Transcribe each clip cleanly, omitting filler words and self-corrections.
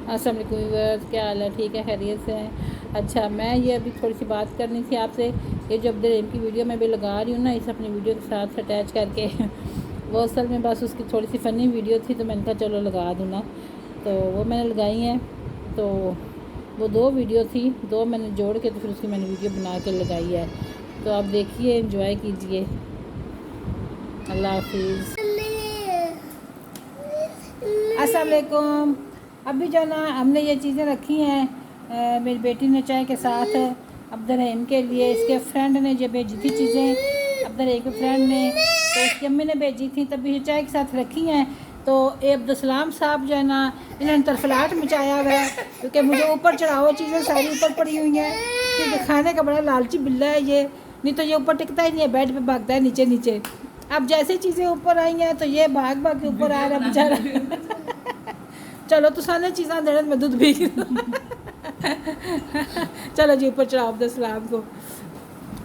अस्सलाम वालेकुम व्यूअर्स, क्या हाल है? ठीक है, खैरियत से हैं? अच्छा, मैं ये अभी थोड़ी सी बात करनी थी आपसे। ये जो अब्दुल की वीडियो मैं भी लगा रही हूँ ना, इस अपनी वीडियो के साथ अटैच करके वो असल में बस उसकी थोड़ी सी फ़नी वीडियो थी, तो मैंने कहा चलो लगा दूँ ना, तो वो मैंने लगाई हैं। तो वो 2 वीडियो थी, 2 मैंने जोड़ के तो फिर उसकी मैंने वीडियो बना के लगाई है। तो आप देखिए, एंजॉय कीजिए। अल्लाह हाफिज़। अस्सलाम वालेकुम। अभी जो ना हमने ये चीज़ें रखी हैं, मेरी बेटी ने चाय के साथ अब्दुल रहीम के लिए, इसके फ्रेंड ने जो भेजी थी चीज़ें, अब्दुल रहीम के फ्रेंड ने, तो इसकी अम्मी ने भेजी थी, तभी ये चाय के साथ रखी हैं। तो ये अब्दुलसलाम साहब जो है ना, इन्होंने तरफलाट मचाया हुआ है, क्योंकि मुझे ऊपर चढ़ाओ, चीज़ें सारी ऊपर पड़ी हुई हैं, क्योंकि खाने का बड़ा लालची बिल्ला है ये, नहीं तो ये ऊपर टिकता ही नहीं है, बेड पे भागता है नीचे नीचे। अब जैसे चीज़ें ऊपर आई हैं तो ये भाग भाग के ऊपर आ रहा है बेचारा। चलो तो सारे चीज़ा देने में दूध पी। चलो जी, ऊपर चढ़ाओ अब्दुलसलाम को।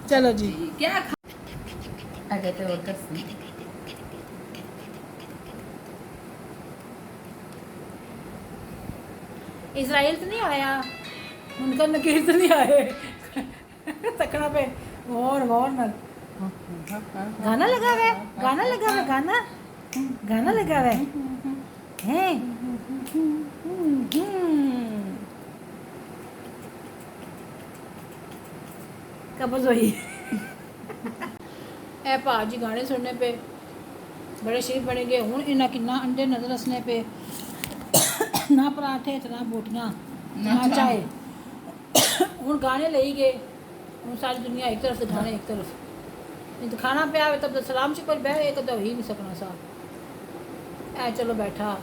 चलो जी, क्या कहते हो? इसराइल तो नहीं आया, उनका नकीर तो नहीं आए। तकड़ा पे और न गाना लगा हुआ है, गाना लगा हुआ है, गाना लगा हुआ है। कबज हुई। ए भाजी गाने सुनने पे बड़े शरीफ बने गए हूँ। इन्हें किन्ना अंडे नजर रसने पे, ना पराठे ते ना बोटियाँ ना चाय। हूँ गाने ले ही गए, हूँ सारी दुनिया एक तरफ से गाने एक तरफ। नहीं तो खाना पे आवे तब तो सलाम से कोई बह एक तो ही नहीं सकना सा। ए चलो बैठा,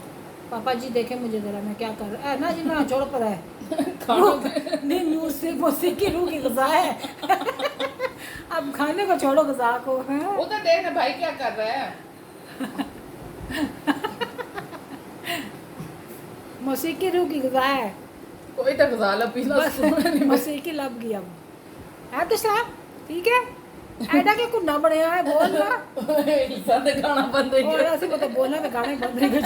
पापा जी देखे मुझे जरा मैं क्या कर रहा है ना जी, ना छोड़ पर है। नहीं, मूसी की रूह की ग़िज़ा है। अब खाने को छोड़ो, ग़िज़ा को। वो तो देख ना भाई क्या कर रहा है। मौसीकी रूह की ग़िज़ा है। कोई तो गजाला पीला मौसीकी लब गई अब है तो साहब, ठीक है। ऐडा के कुन्ना बने है बोल ना। गाना बंद हो गया। और ऐसे मतलब बोलना तो गाने बंद हो गए।